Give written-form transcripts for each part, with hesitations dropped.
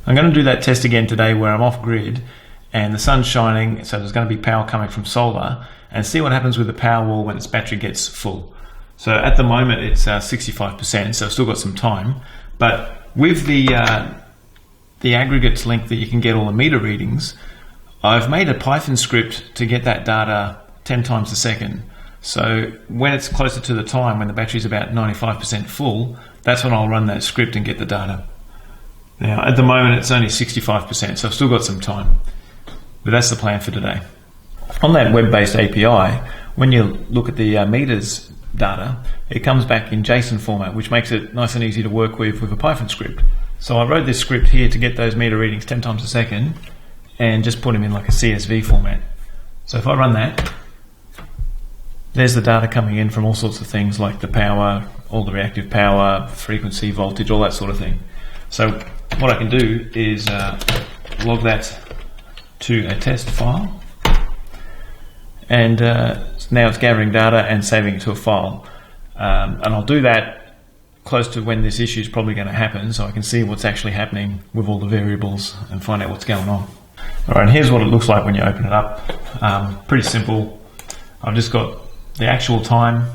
I'm going to do that test again today where I'm off grid and the sun's shining, so there's going to be power coming from solar, and see what happens with the Powerwall when its battery gets full. So at the moment it's 65%, so I've still got some time, but with the aggregates link that you can get all the meter readings, I've made a Python script to get that data 10 times a second. So when it's closer to the time, when the battery's about 95% full, that's when I'll run that script and get the data. Now, at the moment, it's only 65%, so I've still got some time. But that's the plan for today. On that web-based API, when you look at the meters data, it comes back in JSON format, which makes it nice and easy to work with a Python script. So I wrote this script here to get those meter readings 10 times a second and just put them in like a CSV format. So if I run that, there's the data coming in from all sorts of things like the power, all the reactive power, frequency, voltage, all that sort of thing. So what I can do is log that to a test file, and now it's gathering data and saving it to a file. And I'll do that close to when this issue is probably going to happen, so I can see what's actually happening with all the variables and find out what's going on. Alright, here's what it looks like when you open it up. Pretty simple. I've just got the actual time,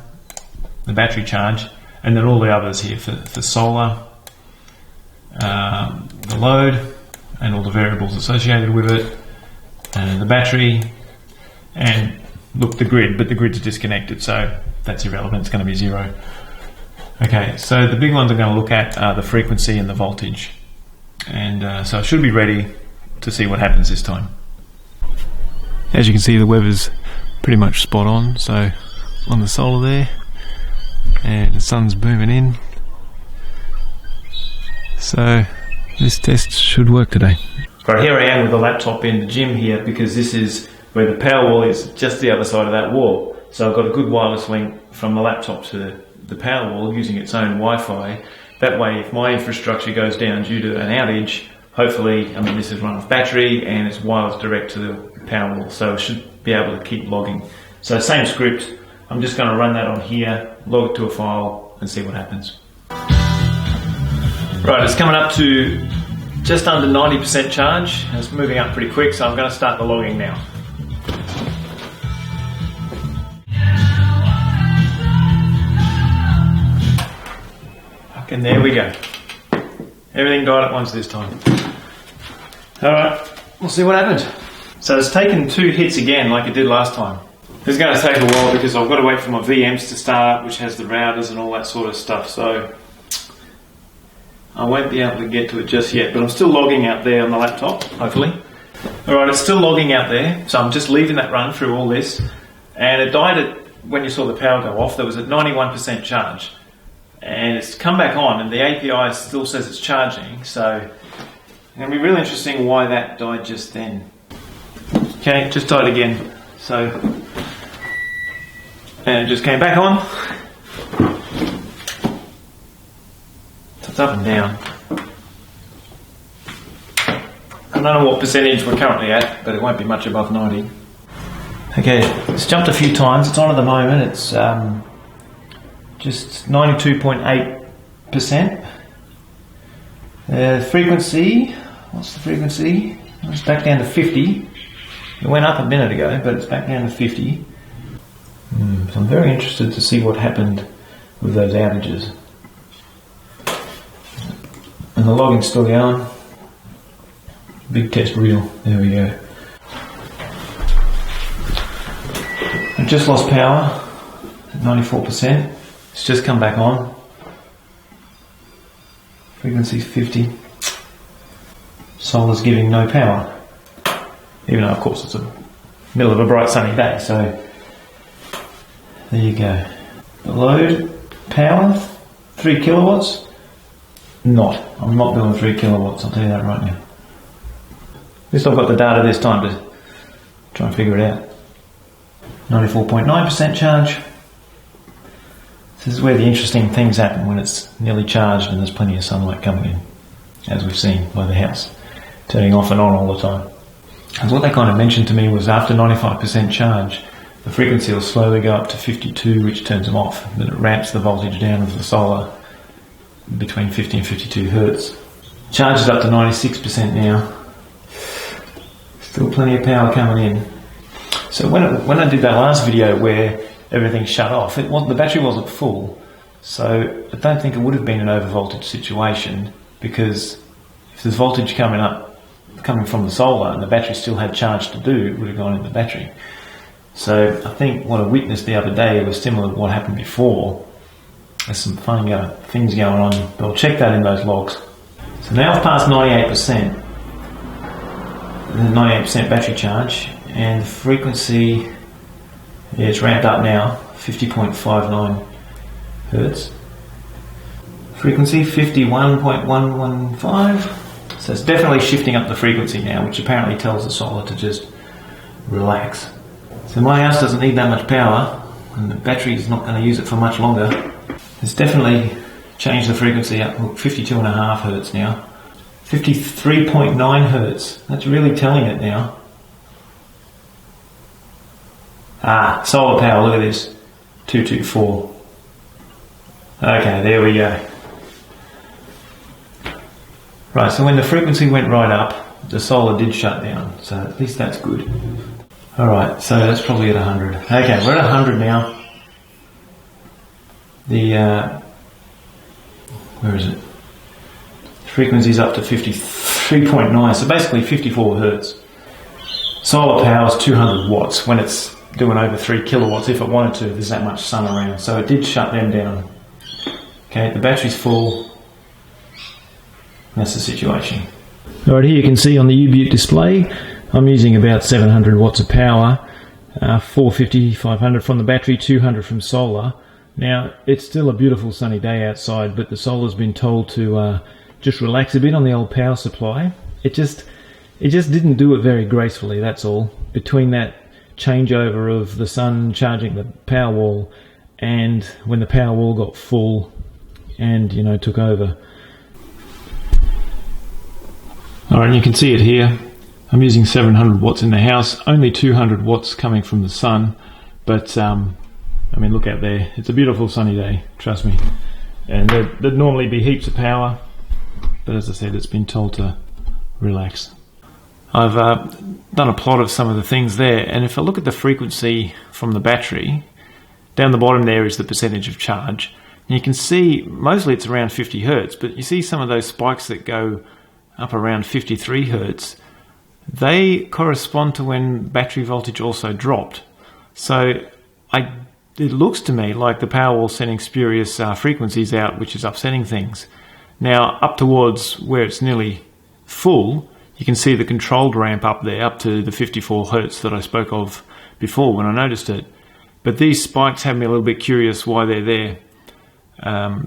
the battery charge, and then all the others here for solar, the load, and all the variables associated with it, and the battery, and look, the grid, but the grid's disconnected, so that's irrelevant, it's going to be 0. Okay, so the big ones I'm going to look at are the frequency and the voltage, and so I should be ready to see what happens this time. As you can see, the weather's pretty much spot on, so on the solar there, and the sun's booming in, so this test should work today. Right, here I am with the laptop in the gym here, because this is where the Powerwall is, just the other side of that wall. So I've got a good wireless link from the laptop to the Powerwall using its own Wi-Fi. That way, if my infrastructure goes down due to an outage, hopefully, I mean, this is run off battery and it's wireless direct to the Powerwall, so it should be able to keep logging. So same script, I'm just going to run that on here, log it to a file and see what happens. Right, it's coming up to just under 90% charge, and it's moving up pretty quick, so I'm going to start the logging now. And there we go. Everything died at once this time. Alright, we'll see what happens. So it's taken 2 hits again like it did last time. This is going to take a while because I've got to wait for my VMs to start up, which has the routers and all that sort of stuff, so I won't be able to get to it just yet, but I'm still logging out there on the laptop, hopefully. Alright, it's still logging out there, so I'm just leaving that run through all this, and it died at, when you saw the power go off, that was at 91% charge. And it's come back on, and the API still says it's charging, so it's going to be really interesting why that died just then. Okay, it just died again, so, and it just came back on. So it's up and down. I don't know what percentage we're currently at, but it won't be much above 90. Okay, it's jumped a few times, it's on at the moment, it's just 92.8%. Frequency, what's the frequency? It's back down to 50. It went up a minute ago, but it's back down to 50. So I'm very interested to see what happened with those outages. And the logging's still going. Big test reel, there we go. I've just lost power at 94%. It's just come back on. Frequency's 50. Solar's giving no power. Even though, of course, it's the middle of a bright sunny day, so there you go. The load, power, 3 kilowatts. I'm not building 3 kilowatts, I'll tell you that right now. At least I've got the data this time to try and figure it out. 94.9% charge. This is where the interesting things happen, when it's nearly charged and there's plenty of sunlight coming in, as we've seen by the house, turning off and on all the time. And what they kind of mentioned to me was after 95% charge, the frequency will slowly go up to 52, which turns them off. Then it ramps the voltage down of the solar between 50 and 52 hertz. Charge is up to 96% now. Still plenty of power coming in. So when I did that last video where everything shut off, the battery wasn't full. So I don't think it would have been an overvoltage situation, because if there's voltage coming from the solar and the battery still had charge to do, it would have gone in the battery. So I think what I witnessed the other day was similar to what happened before. There's some funny things going on, but I'll check that in those logs. So now I've passed 98%, 98% battery charge, and the frequency, yeah, it's ramped up now, 50.59 Hertz. Frequency 51.115. So it's definitely shifting up the frequency now, which apparently tells the solar to just relax. So my house doesn't need that much power, and the battery is not going to use it for much longer. It's definitely changed the frequency up. Look, 52.5 Hertz now. 53.9 Hertz. That's really telling it now. Ah, solar power, look at this. 224. Okay, there we go. Right, so when the frequency went right up, the solar did shut down, so at least that's good. Alright, so that's probably at 100. Okay, we're at 100 now. Where is it? Frequency's up to 53.9, so basically 54 Hertz. Solar power is 200 watts when it's doing over 3 kilowatts if it wanted to, there's that much sun around, so it did shut them down. Okay, the battery's full. That's the situation. Alright, here you can see on the U-Butte display, I'm using about 700 watts of power, 450, 500 from the battery, 200 from solar. Now, it's still a beautiful sunny day outside, but the solar's been told to just relax a bit on the old power supply. It just didn't do it very gracefully, that's all. Between that changeover of the sun charging the Powerwall and when the Powerwall got full and, you know, took over. Alright, and you can see it here. I'm using 700 watts in the house, only 200 watts coming from the sun, but I mean, look out there, it's a beautiful sunny day, trust me. And there'd normally be heaps of power, but as I said, it's been told to relax. I've done a plot of some of the things there, and if I look at the frequency from the battery, down the bottom there is the percentage of charge. And you can see mostly it's around 50 Hertz, but you see some of those spikes that go up around 53 Hertz. They correspond to when battery voltage also dropped. So it looks to me like the Powerwall's sending spurious frequencies out, which is upsetting things. Now, up towards where it's nearly full, you can see the controlled ramp up there, up to the 54 Hertz that I spoke of before when I noticed it. But these spikes have me a little bit curious why they're there.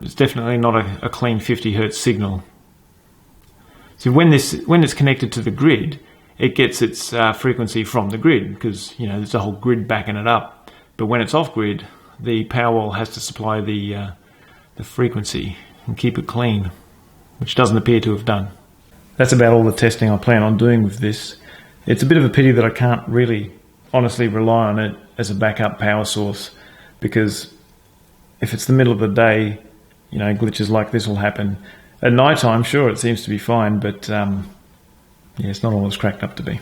It's definitely not a clean 50 Hertz signal. So when it's connected to the grid, it gets its frequency from the grid, because, you know, there's a whole grid backing it up. But when it's off grid, the Powerwall has to supply the frequency and keep it clean, which doesn't appear to have done. That's about all the testing I plan on doing with this. It's a bit of a pity that I can't really honestly rely on it as a backup power source, because if it's the middle of the day, you know, glitches like this will happen. At night time, sure, it seems to be fine, but yeah, it's not all it's cracked up to be.